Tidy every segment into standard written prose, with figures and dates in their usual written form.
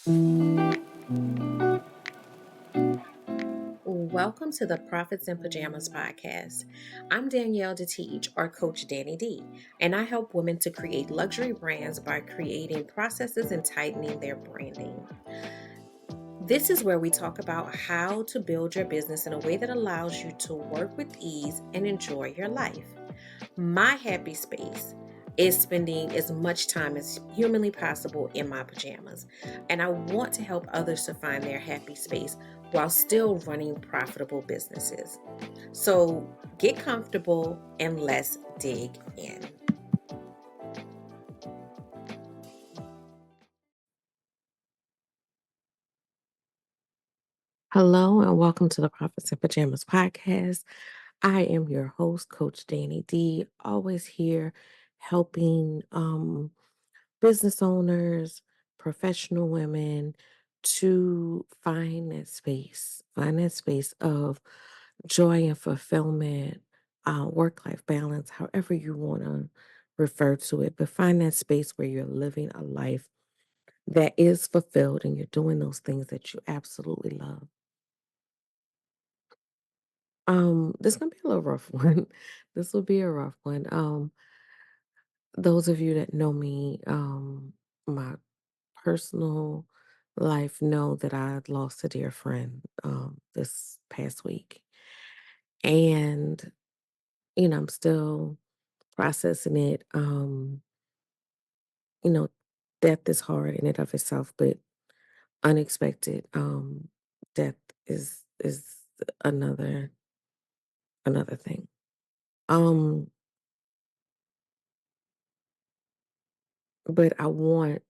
Welcome to the Profits in Pajamas podcast. I'm Danielle DeTeach, or Coach Danny D, and I help women to create luxury brands by creating processes and tightening their branding. This is where we talk about how to build your business in a way that allows you to work with ease and enjoy your life. My happy space is spending as much time as humanly possible in my pajamas. And I want to help others to find their happy space while still running profitable businesses. So get comfortable and let's dig in. Hello and welcome to the Profits in Pajamas podcast. I am your host, Coach Danny D, always here helping business owners, professional women to find that space of joy and fulfillment, work life balance, however you want to refer to it, but find that space where you're living a life that is fulfilled and you're doing those things that you absolutely love. This gonna be a little rough one. This will be a rough one. Those of you that know me, my personal life know that I lost a dear friend this past week. And, I'm still processing it. You know, death is hard in and of itself, but unexpected death is another another thing. Um, but I want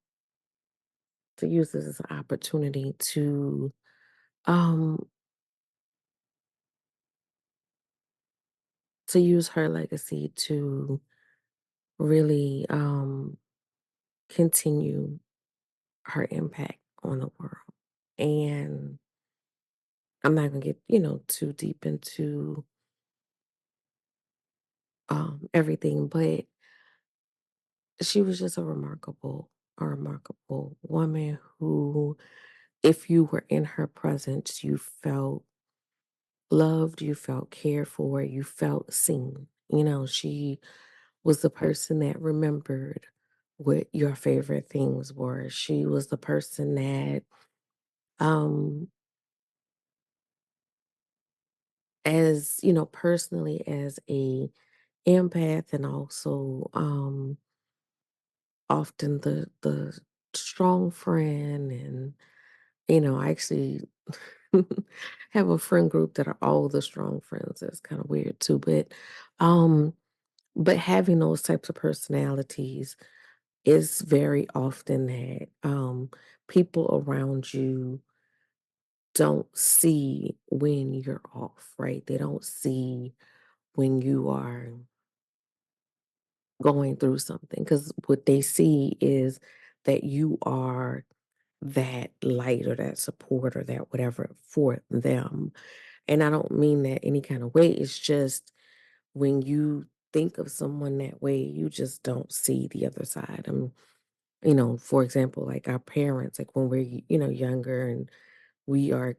to use this as an opportunity um to use her legacy to really continue her impact on the world. And I'm not gonna get, too deep into everything, but she was just a remarkable woman who, if you were in her presence, you felt loved, you felt cared for, you felt seen. She was the person that remembered what your favorite things were. She was the person that um as personally as a empath and also often the strong friend. And I actually have a friend group that are all the strong friends. That's kind of weird too, um but having those types of personalities is very often that people around you don't see when you're off, right? They don't see when you are going through something, because what they see is that you are that light or that support or that whatever for them. And I don't mean that any kind of way. It's just when you think of someone that way, you just don't see the other side. For example, like our parents, like when we're, younger and we are,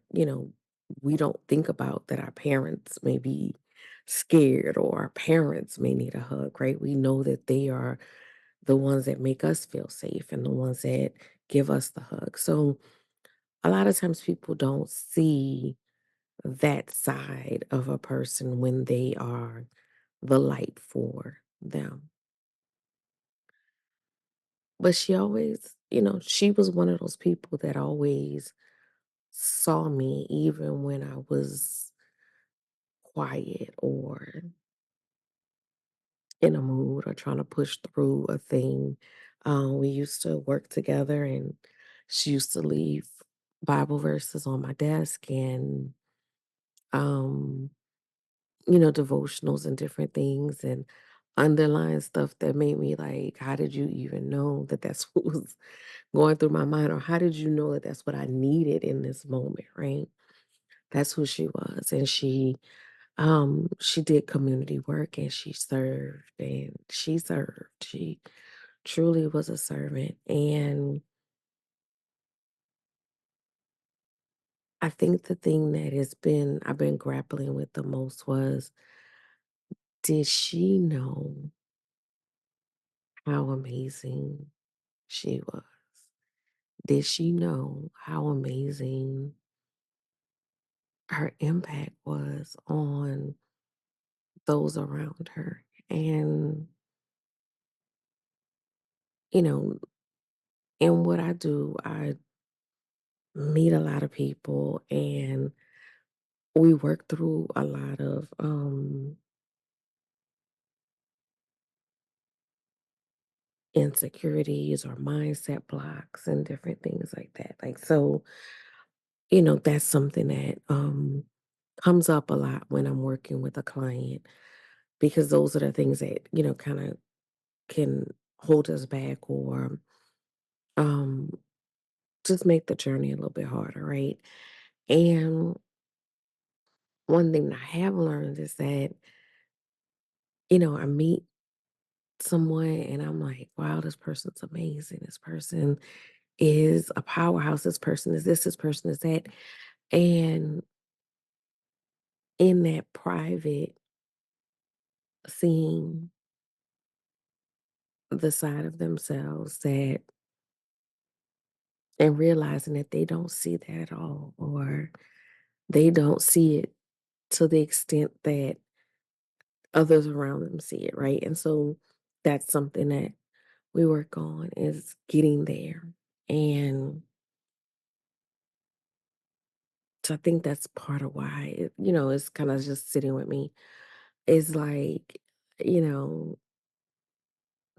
we don't think about that our parents may be scared or our parents may need a hug, right? We know that they are the ones that make us feel safe and the ones that give us the hug. So a lot of times people don't see that side of a person when they are the light for them. But she always, she was one of those people that always saw me even when I was quiet or in a mood or trying to push through a thing. We used to work together and she used to leave Bible verses on my desk and, um, devotionals and different things and underlying stuff that made me like, how did you even know that that's what was going through my mind? Or how did you know that that's what I needed in this moment, right? That's who she was. And she did community work and she served. She truly was a servant. And I think the thing that I've been grappling with the most was, did she know how amazing she was? Did she know how amazing her impact was on those around her? And, you know, in what I do, I meet a lot of people and we work through a lot of insecurities or mindset blocks and different things like that. Like, so, that's something that comes up a lot when I'm working with a client because those are the things that, kind of can hold us back or um just make the journey a little bit harder, right? And one thing that I have learned is that, I meet someone and I'm like, wow, this person's amazing. This person is a powerhouse. This person is this person is that. And in that private, seeing the side of themselves that and realizing that they don't see that at all, or they don't see it to the extent that others around them see it, right? And so that's something that we work on is getting there. And so I think that's part of why it's kind of just sitting with me. Is like, you know,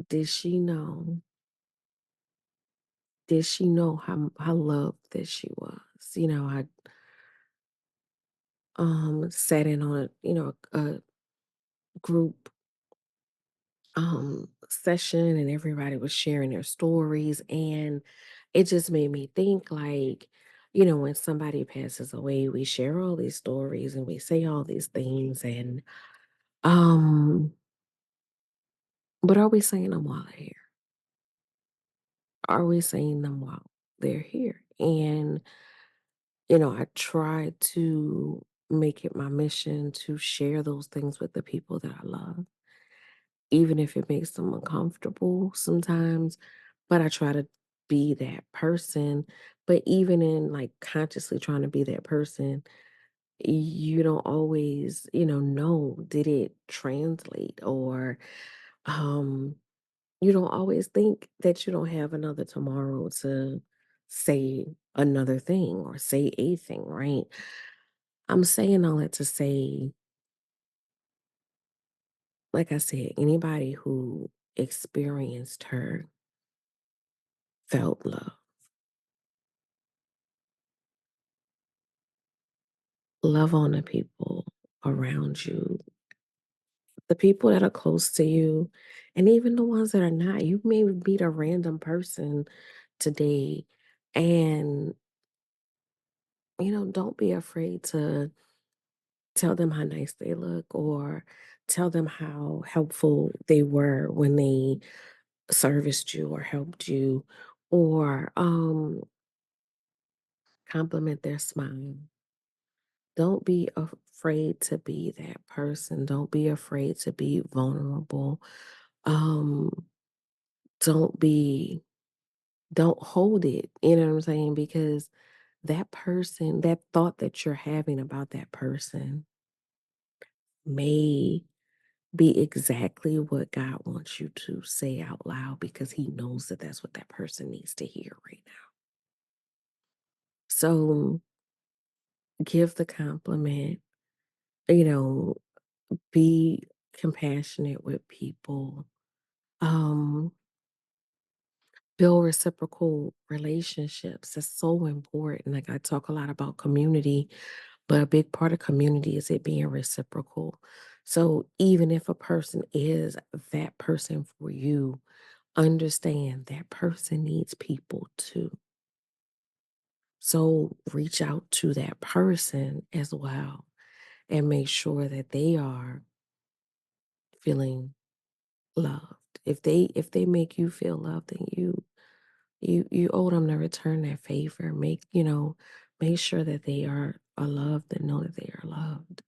did she know? Did she know how loved that she was? I sat in on a group session and everybody was sharing their stories and it just made me think like, when somebody passes away, we share all these stories and we say all these things and um but are we saying them while they're here? Are we saying them while they're here? And I try to make it my mission to share those things with the people that I love, even if it makes them uncomfortable sometimes. But I try to be that person. But even in like consciously trying to be that person, you don't always, know did it translate or um you don't always think that you don't have another tomorrow to say another thing or say a thing, right? I'm saying all that to say, like I said, anybody who experienced her felt love. Love on the people around you, the people that are close to you, and even the ones that are not. You may meet a random person today, and, don't be afraid to tell them how nice they look or tell them how helpful they were when they serviced you or helped you or compliment their smile. Don't be afraid to be that person. Don't be afraid to be vulnerable. Um, don't be, don't hold it. You know what I'm saying? Because that person, that thought that you're having about that person may be exactly what God wants you to say out loud because He knows that that's what that person needs to hear right now. So give the compliment, you know, be compassionate with people. Um, build reciprocal relationships. That's so important. Like I talk a lot about community, but a big part of community is it being reciprocal. So even if a person is that person for you, understand that person needs people too. So reach out to that person as well and make sure that they are feeling loved. If they make you feel loved, then you owe them to return that favor. Make, make sure that they are loved and know that they are loved.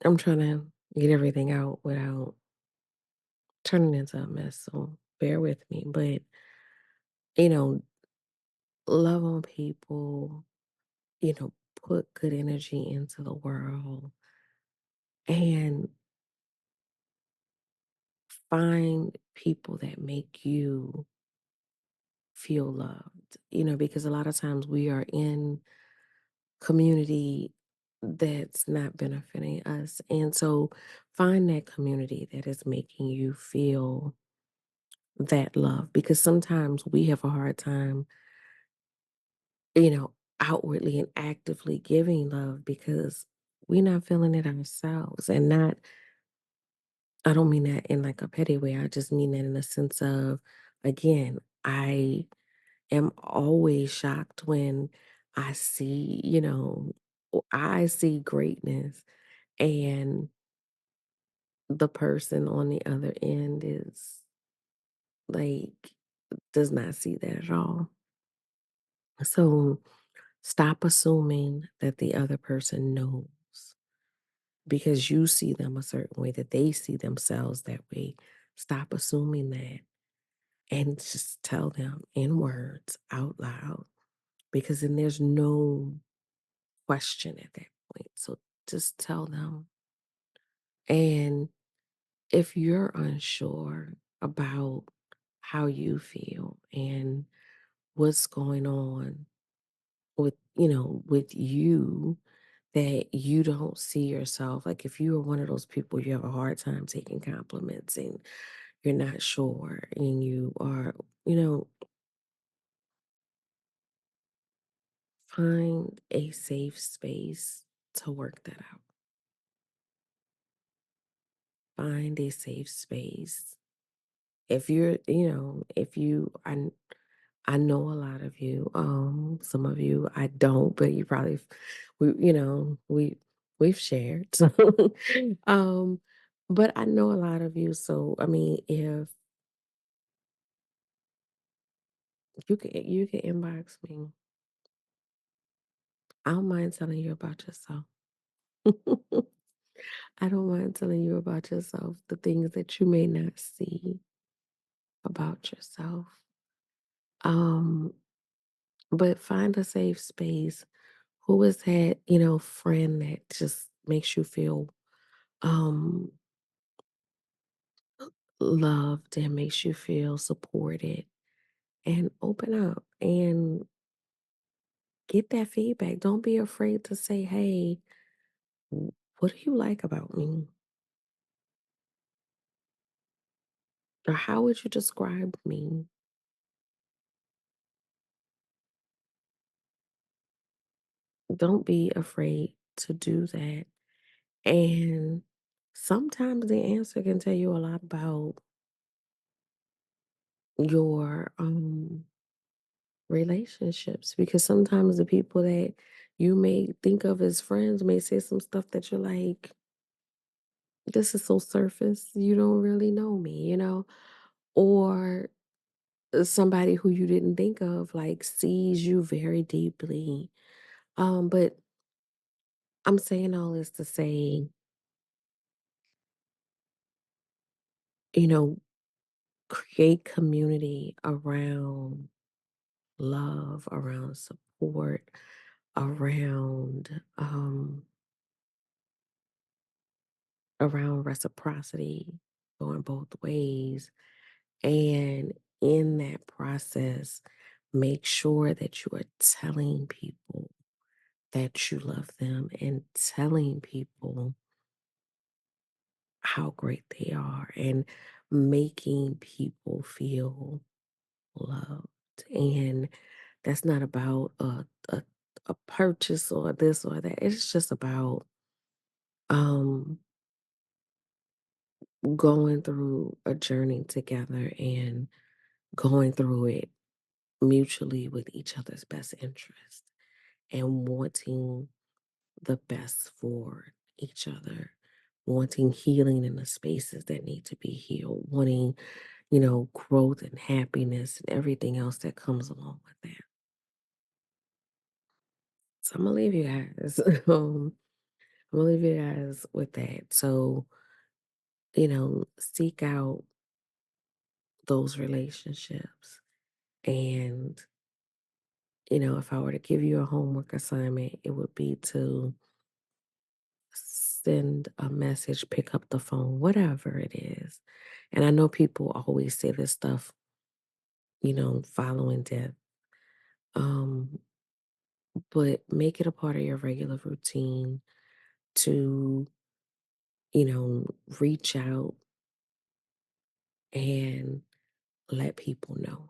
I'm trying to get everything out without turning into a mess, so bear with me. But, you know, love on people, put good energy into the world and find people that make you feel loved, because a lot of times we are in community that's not benefiting us. And so find that community that is making you feel that love because sometimes we have a hard time, outwardly and actively giving love because we're not feeling it ourselves. And not, I don't mean that in like a petty way. I just mean that in a sense of, again, I am always shocked when I see, I see greatness and the person on the other end is like, does not see that at all. So stop assuming that the other person knows because you see them a certain way, that they see themselves that way. Stop assuming that and just tell them in words out loud because then there's no question at that point. So just tell them. And if you're unsure about how you feel and what's going on with you that you don't see yourself, like if you are one of those people you have a hard time taking compliments and you're not sure and you are, you know, find a safe space to work that out. Find a safe space. If you're, if you I know a lot of you. Some of you I don't, but you probably we've shared. So um, but I know a lot of you. So I mean, if you can inbox me, I don't mind telling you about yourself. I don't mind telling you about yourself, the things that you may not see about yourself. Um, but find a safe space. Who is that, friend that just makes you feel um loved and makes you feel supported and open up and get that feedback. Don't be afraid to say, hey, what do you like about me? Or how would you describe me? Don't be afraid to do that. And sometimes the answer can tell you a lot about your relationships because sometimes the people that you may think of as friends may say some stuff that you're like, this is so surface. You don't really know me, Or somebody who you didn't think of like sees you very deeply. But I'm saying all this to say, you know, create community around love, around support, around reciprocity going both ways. And in that process, make sure that you are telling people that you love them and telling people how great they are and making people feel loved. And that's not about a purchase or this or that. It's just about um, going through a journey together and going through it mutually with each other's best interest and wanting the best for each other, wanting healing in the spaces that need to be healed, wanting, growth and happiness and everything else that comes along with that. So I'm gonna leave you guys. I'm gonna leave you guys with that. So, seek out those relationships. And, if I were to give you a homework assignment, it would be to send a message, pick up the phone, whatever it is. And I know people always say this stuff, following death. Um, but make it a part of your regular routine to, reach out and let people know.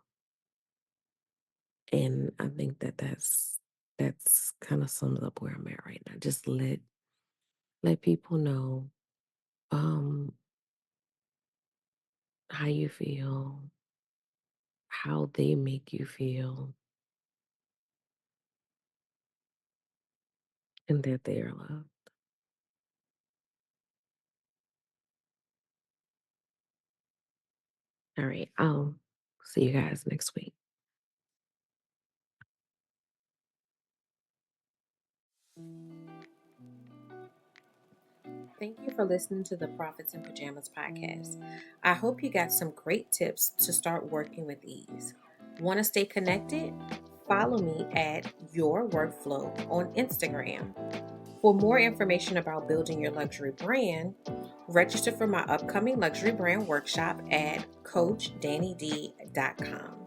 And I think that that's kind of sums up where I'm at right now. Just let people know um how you feel, how they make you feel, and that they are loved. All right. I'll see you guys next week. Thank you for listening to the Prophets in Pajamas podcast. I hope you got some great tips to start working with ease. Want to stay connected? Follow me at Your Workflow on Instagram. For more information about building your luxury brand, register for my upcoming luxury brand workshop at CoachDanniD.com.